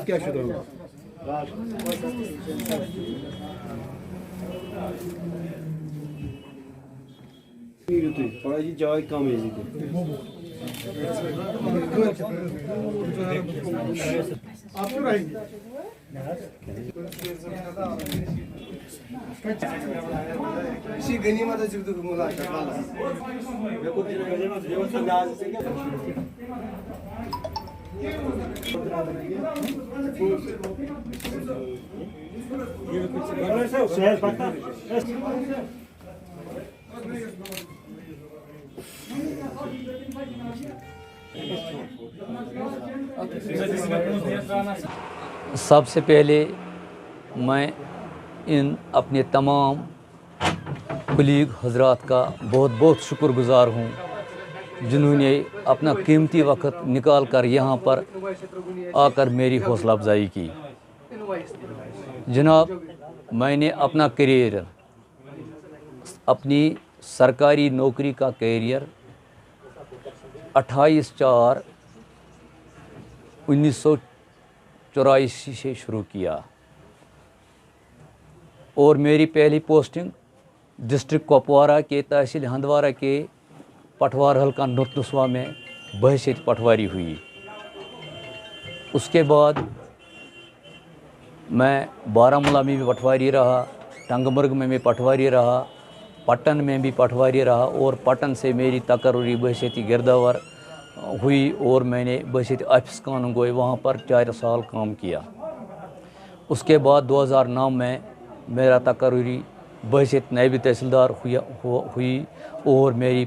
کیا شروع ہوگا جی جائے کم ہے سب سے پہلے میں ان اپنے تمام کلیگ حضرات کا بہت بہت شکر گزار ہوں جنہوں نے اپنا قیمتی وقت نکال کر یہاں پر آ کر میری حوصلہ افزائی کی۔ جناب، میں نے اپنا کیریئر، اپنی سرکاری نوکری کا کیریئر 28/4/1984 سے شروع کیا اور میری پہلی پوسٹنگ ڈسٹرکٹ کپوارہ کے تحصیل ہندوارہ کے پٹوار حلقہ نتنسوا میں بحیثیت پٹواری ہوئی۔ اس کے بعد میں بارہمولہ میں بھی پٹواری رہا، ٹنگ مرگ میں بھی پٹواری رہا، پٹن میں بھی پٹواری رہا اور پٹن سے میری تقرری بحیثیت گرداور ہوئی اور میں نے بحیثیت آفس قانون گوئے وہاں پر 4 سال کام کیا۔ اس کے بعد 2009 میں میرا تقرری بحیثیت نائب تحصیلدار ہوئی اور میری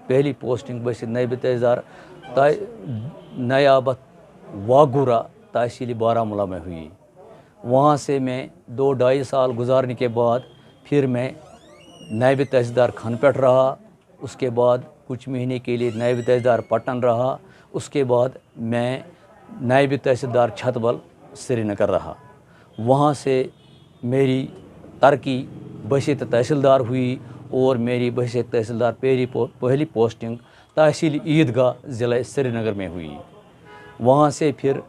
پہلی پوسٹنگ بحیثیت نائب تحصیلدار نیابت واگورہ تحصیل بارہمولہ میں ہوئی۔ وہاں سے میں 2-2.5 سال گزارنے کے بعد پھر میں نائب تحصیلدار کھنپیٹ رہا، اس کے بعد کچھ مہینے کے لیے نائب تحصیلدار پٹن رہا، اس کے بعد میں نائب تحصیلدار چھتبل سری نگر رہا۔ وہاں سے میری ترقی بحیثیت تحصیلدار ہوئی اور میری بحیثیت تحصیلدار پہلی پوسٹنگ تحصیل عیدگاہ ضلع سری نگر میں ہوئی۔ وہاں سے پھر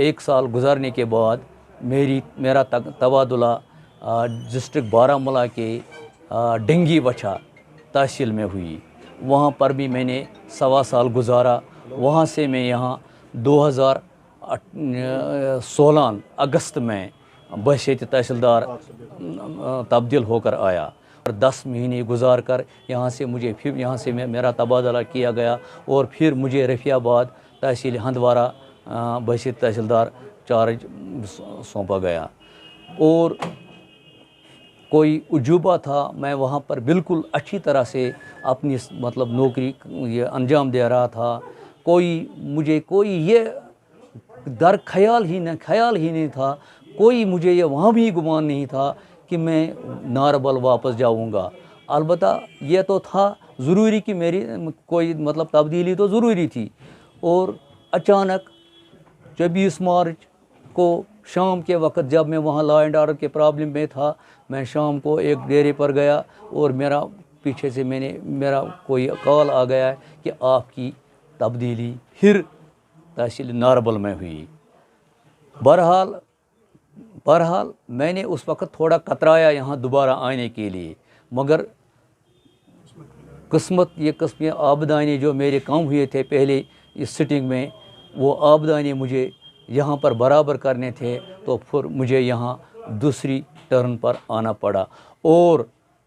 1 سال گزارنے کے بعد میرا تبادلہ ڈسٹرکٹ بارہمولہ کے ڈنگی وچھا تحصیل میں ہوئی۔ وہاں پر بھی میں نے 1.25 سال گزارا۔ وہاں سے میں یہاں 2016 اگست میں بحیثیت تحصیلدار تبدیل ہو کر آیا اور 10 مہینے گزار کر یہاں سے میرا تبادلہ کیا گیا اور پھر مجھے رفیع آباد تحصیل ہندوارہ بحیثیت تحصیلدار چارج سونپا گیا اور کوئی عجوبہ تھا، میں وہاں پر بالکل اچھی طرح سے اپنی نوکری انجام دے رہا تھا۔ مجھے کوئی یہ خیال ہی نہیں تھا، کوئی مجھے یہ وہاں بھی گمان نہیں تھا کہ میں ناربل واپس جاؤں گا۔ البتہ یہ تو تھا ضروری کہ میری کوئی تبدیلی تو ضروری تھی اور اچانک 24 مارچ کو شام کے وقت جب میں وہاں لا اینڈ آرڈر کے پرابلم میں تھا، میں شام کو ایک ڈیرے پر گیا اور پیچھے سے میرا کوئی کال آ گیا ہے کہ آپ کی تبدیلی پھر تحصیل ناربل میں ہوئی۔ بہرحال میں نے اس وقت تھوڑا کترایا یہاں دوبارہ آنے کے لیے، مگر یہ قسم آبدانی جو میرے کام ہوئے تھے پہلے اس سٹنگ میں، وہ آبدانی مجھے یہاں پر برابر کرنے تھے، تو پھر مجھے یہاں دوسری ٹرن پر آنا پڑا اور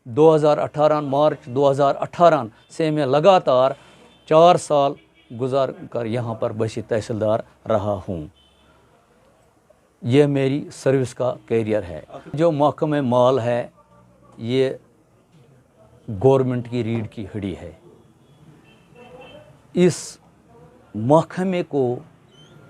2018 مارچ 2018 سے میں لگاتار 4 سال گزار کر یہاں پر بحیثیت تحصیلدار رہا ہوں۔ یہ میری سروس کا کیریئر ہے۔ جو محکمہ مال ہے یہ گورنمنٹ کی ریڑھ کی ہڈی ہے۔ اس محکمے کو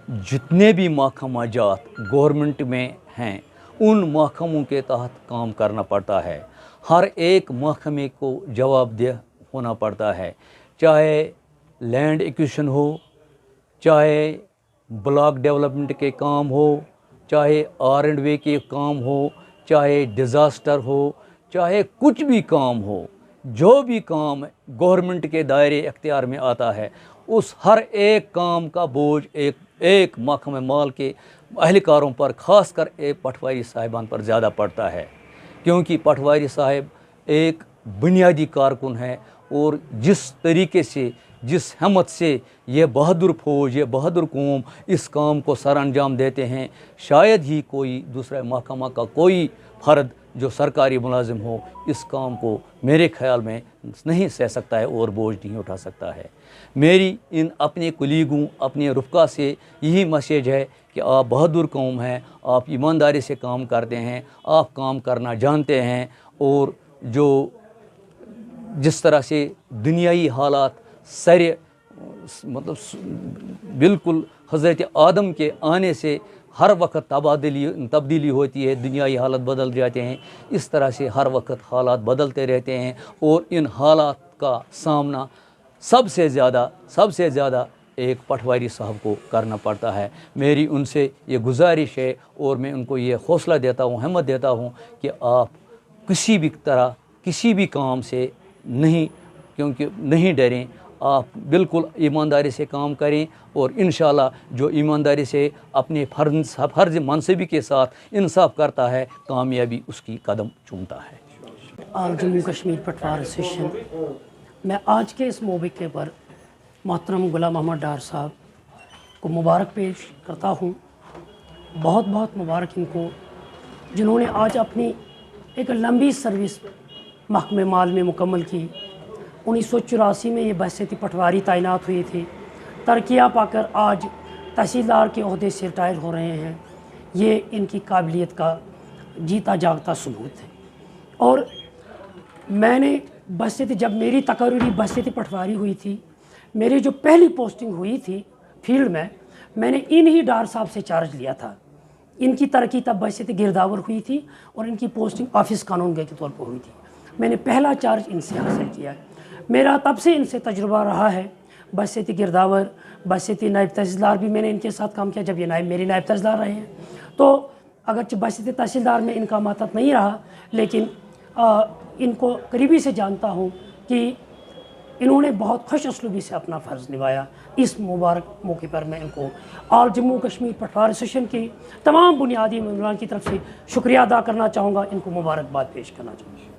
जितने भी महकमा जात गवर्नमेंट में हैं उन महकमों के तहत काम करना पड़ता है। हर एक महकमे को जवाबदेह होना पड़ता है, चाहे लैंड एक्विजिशन हो, चाहे ब्लॉक डेवलपमेंट के काम हो, चाहे R&W के काम हो, चाहे डिज़ास्टर हो, चाहे कुछ भी काम हो, जो भी काम गवर्नमेंट के दायरे इख्तियार में आता है उस हर एक काम का बोझ एक महकमे माल के अहलकारों पर, ख़ासकर एक पटवारी साहिबान पर ज़्यादा पड़ता है, क्योंकि पटवारी साहिब एक बुनियादी कारकुन है और जिस तरीके से, जिस हिम्मत से ये बहादुर फौज, ये बहादुर कौम इस काम को सर अंजाम देते हैं, शायद ही कोई दूसरा महकमा का कोई फ़र्द जो सरकारी मुलाजिम हो इस काम को मेरे ख़्याल में नहीं सह सकता है और बोझ नहीं उठा सकता है। मेरी इन अपने कुलीगों, अपने रुफ़का से यही मैसेज है कि आप बहादुर कौम हैं, आप ईमानदारी से काम करते हैं, आप काम करना जानते हैं और जो जिस तरह से दुनियाई हालात मतलब बिल्कुल हज़रत आदम के आने से हर वक्त तब्दीली होती है, दुनियाई हालत बदल जाते हैं, इस तरह से हर वक्त हालात बदलते रहते हैं और इन हालात का सामना सबसे ज़्यादा एक पटवारी साहब को करना पड़ता है। मेरी उनसे ये गुजारिश है और मैं उनको ये हौसला देता हूँ, हिम्मत देता हूँ कि आप किसी भी तरह किसी भी काम से नहीं डरें, आप बिल्कुल ईमानदारी से काम करें और इंशाअल्लाह जो ईमानदारी से अपने फ़र्ज़ मनसबी के साथ इंसाफ करता है, कामयाबी उसकी कदम चूमता है। जम्मू कश्मीर पटवार एसोसिएशन, मैं आज के इस मौके पर मोहतरम गुलाम मोहम्मद डार साहब को मुबारक पेश करता हूँ। बहुत बहुत मुबारक इनको, जिन्होंने आज अपनी एक लंबी सर्विस महकमे माल में मुकम्मल की। 1984 में ये बहसीती पटवारी तैनात हुए थे, तरक्कियाँ पाकर आज तहसीलदार के ओहदे से रिटायर हो रहे हैं। ये इनकी काबिलियत का जीता जागता सबूत है। और मैंने बहसीती, जब मेरी तकर्री बहसीती पटवारी हुई थी, मेरी जो पहली पोस्टिंग हुई थी फील्ड में, मैंने इन्हीं डार साहब से चार्ज लिया था। इनकी तरक्की तब बहसीती गिरदावर हुई थी और इनकी पोस्टिंग ऑफिस कानून के तौर पर हुई थी। मैंने पहला चार्ज इनसे हासिल किया है। मेरा तब से इनसे तजुर्बा रहा है। बहसीती गिरदावर, बहसीती नायब तहसीलदार भी मैंने इनके साथ काम किया जब ये मेरे नायब तहसीलदार रहे हैं। तो अगरचे बहसीती तहसीलदार में इनका मातहत नहीं रहा, लेकिन इनको करीबी से जानता हूँ कि इन्होंने बहुत खुश असलूबी से अपना फ़र्ज़ निभाया। इस मुबारक मौके पर मैं इनको ऑल जम्मू कश्मीर पटवार एसोसिएशन के तमाम बुनियादी मेंबरान की तरफ से शुक्रिया अदा करना चाहूँगा, इनको मुबारकबाद पेश करना चाहूँगा।